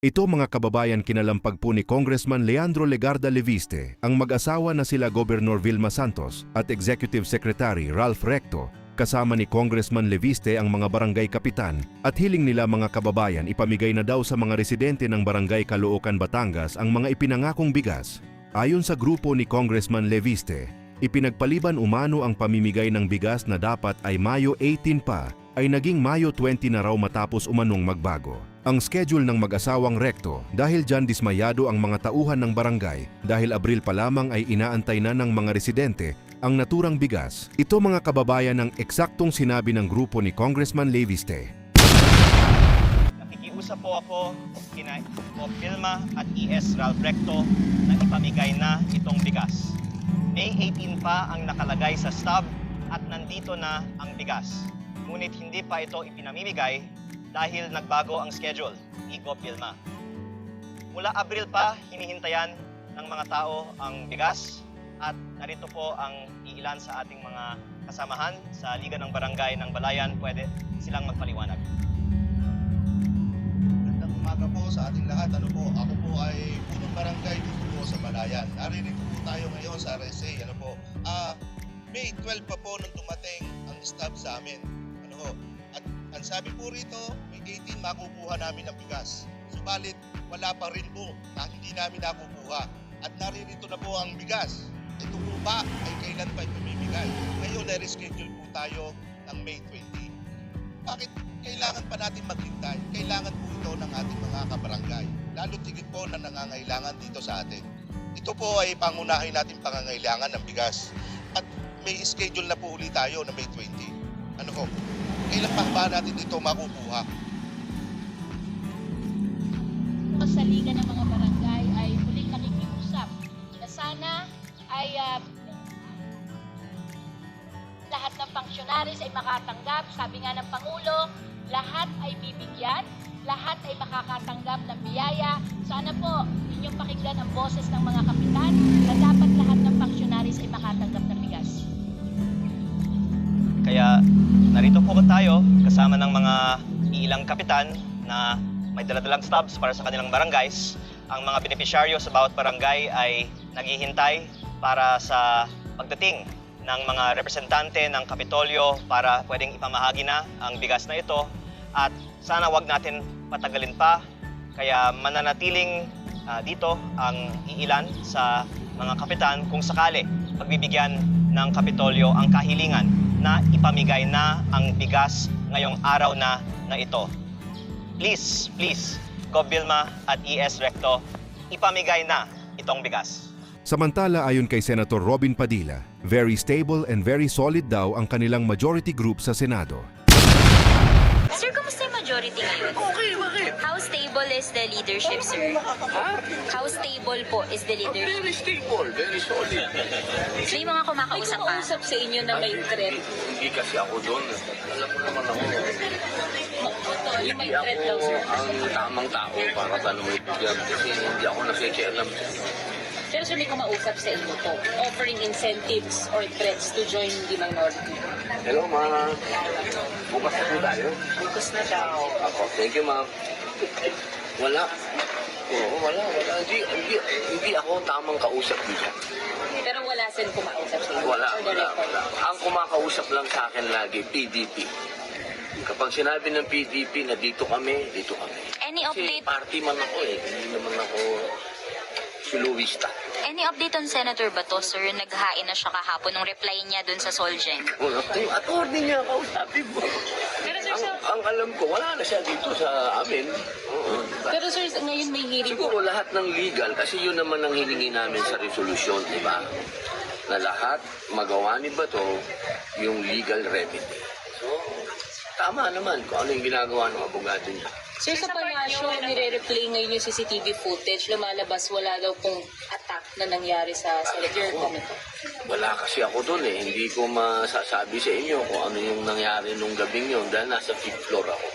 Ito mga kababayan, kinalampag po ni Congressman Leandro Legarda Leviste, ang mag-asawa na sila Gobernador Vilma Santos at Executive Secretary Ralph Recto, kasama ni Congressman Leviste ang mga barangay kapitan at hiling nila mga kababayan ipamigay na daw sa mga residente ng Barangay Caloocan, Batangas ang mga ipinangakong bigas. Ayon sa grupo ni Congressman Leviste, ipinagpaliban umano ang pamimigay ng bigas na dapat ay Mayo 18 pa, ay naging Mayo 20 na raw matapos umanong magbago ang schedule ng mag-asawang Recto. Dahil dyan dismayado ang mga tauhan ng barangay dahil Abril pa lamang ay inaantay na ng mga residente ang naturang bigas. Ito mga kababayan ang eksaktong sinabi ng grupo ni Congressman Leviste. Nakikiusap po ako kina Vilma at ES Ralph Recto na ipamigay na itong bigas. May 18 pa ang nakalagay sa stub at nandito na ang bigas. Ngunit hindi pa ito ipinamimigay dahil nagbago ang schedule ni Gov. Vilma. Mula Abril pa, hinihintayan ng mga tao ang bigas at narito po ang iilan sa ating mga kasamahan sa Liga ng Barangay ng Balayan. Pwede silang magpaliwanag. Magandang umaga po sa ating lahat. Ako po ay punong barangay dito po sa Balayan. Naririto po tayo ngayon sa RSA. May 12 pa po nung dumating ang stub sa amin. At ang sabi po rito, may 18 makukuha namin ng bigas. Subalit, wala pa rin po na hindi namin nakukuha. At naririto na po ang bigas. Ito po ba ay kailan pa ipamimigay? Ngayon, na-reschedule po tayo ng May 20. Bakit kailangan pa natin maghintay? Kailangan po ito ng ating mga kabarangay. Lalo tigit po na nangangailangan dito sa atin. Ito po ay pangunahin natin pangangailangan ng bigas. At may schedule na po ulit tayo na May 20. Kailan pa ba natin ito makukuha? Sa Liga ng mga Barangay ay muling nakikiusap na sana ay lahat ng pangsyonaris ay makatanggap. Sabi nga ng Pangulo, lahat ay bibigyan, lahat ay makakatanggap ng biyaya. Sana po inyong pakinggan ang boses ng mga kapitan na dapat lahat ng pangsyonaris ay makatanggap ng bigas. Kaya narito po tayo kasama ng mga ilang kapitan na may daladalang stubs para sa kanilang barangays. Ang mga benepisyaryo sa bawat barangay ay naghihintay para sa pagdating ng mga representante ng Kapitolyo para pwedeng ipamahagi na ang bigas na ito. At sana wag natin patagalin pa, kaya mananatiling dito ang iilan sa mga kapitan kung sakali pagbibigyan ng Kapitolyo ang kahilingan na ipamigay na ang bigas ngayong araw na ito. Please, Gov. Vilma at ES Recto, ipamigay na itong bigas. Samantala, ayon kay Senator Robin Padilla, very stable and very solid daw ang kanilang majority group sa Senado. Sir, kumusta yung majority ngayon? Okay, bakit? How stable is the leadership, sir? Ha? How stable po is the leadership? Very stable, very solid. May mga kumakausap pa. Kumausap sa inyo na may threat. Hindi kasi ako doon. Alam mo naman ako. Hindi May threat daw, ako sir. ang tamang tao para tanungin yan. Kasi hindi ako nakikialam. Pero sir, may kumausap sa inyo po, offering incentives or threats to join the minority. Hello, ma'am. Bukas na po tayo. Focus na daw. Ako, thank you, ma'am. Wala. Oo, wala. Hindi ako tamang kausap dito. Pero wala silang kumausap sa inyo. Wala, For the wala, record. wala. Ang kumakausap lang sa akin lagi, PDP. Kapag sinabi ng PDP na dito kami, dito kami. Any Kasi update? party man ako eh. Hindi naman ako suluwista. Any update on Senator Bato, sir? Naghain na siya kahapon ng reply niya dun sa Solgen. Yung attorney niya kausapin mo. Pero sir, Ang alam ko, wala na siya dito sa amin. Oo. pero sir, ngayon may hearing po. Siguro lahat ng legal, kasi yun naman ang hiningi namin sa resolusyon, di ba? Na lahat magawa ni Bato yung legal remedy. So, tama naman kung ano yung ginagawa ng abogado niya. Sir, sa Palasyo, nire-replay ngayon yung CCTV footage. Lumalabas, wala daw pong attack na nangyari sa your comment. Wala kasi ako doon eh. Hindi ko masasabi sa inyo kung ano yung nangyari nung gabing yun dahil nasa 5th floor ako.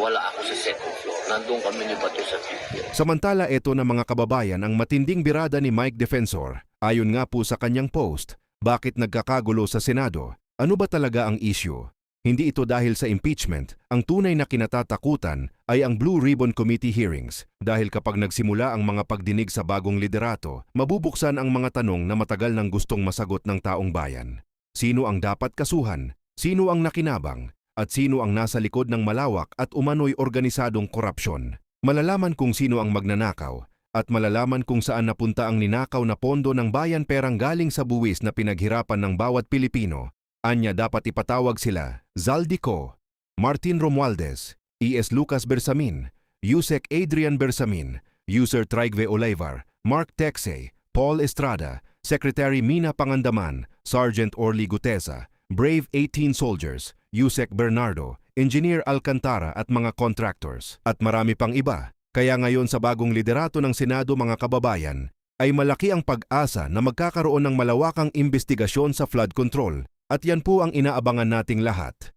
Wala ako sa 2nd floor. Nandun kami ni Bato sa 5th floor. Samantala, ito na mga kababayan ang matinding birada ni Mike Defensor. Ayon nga po sa kanyang post, bakit nagkakagulo sa Senado? Ano ba talaga ang issue? Hindi ito dahil sa impeachment, ang tunay na kinatatakutan ay ang Blue Ribbon Committee hearings. Dahil kapag nagsimula ang mga pagdinig sa bagong liderato, mabubuksan ang mga tanong na matagal nang gustong masagot ng taong bayan. Sino ang dapat kasuhan? Sino ang nakinabang? At sino ang nasa likod ng malawak at umano'y organisadong korupsyon? Malalaman kung sino ang magnanakaw at malalaman kung saan napunta ang ninakaw na pondo ng bayan perang galing sa buwis na pinaghirapan ng bawat Pilipino. Anya dapat ipatawag sila Zaldico, Martin Romualdez, E.S. Lucas Bersamin, Yusek Adrian Bersamin, User Traigve Olivar, Mark Texe, Paul Estrada, Secretary Mina Pangandaman, Sergeant Orly Gutesa, Brave 18 Soldiers, Yusek Bernardo, Engineer Alcantara at mga contractors, at marami pang iba. Kaya ngayon sa bagong liderato ng Senado mga kababayan, ay malaki ang pag-asa na magkakaroon ng malawakang investigasyon sa flood control. At yan po ang inaabangan nating lahat.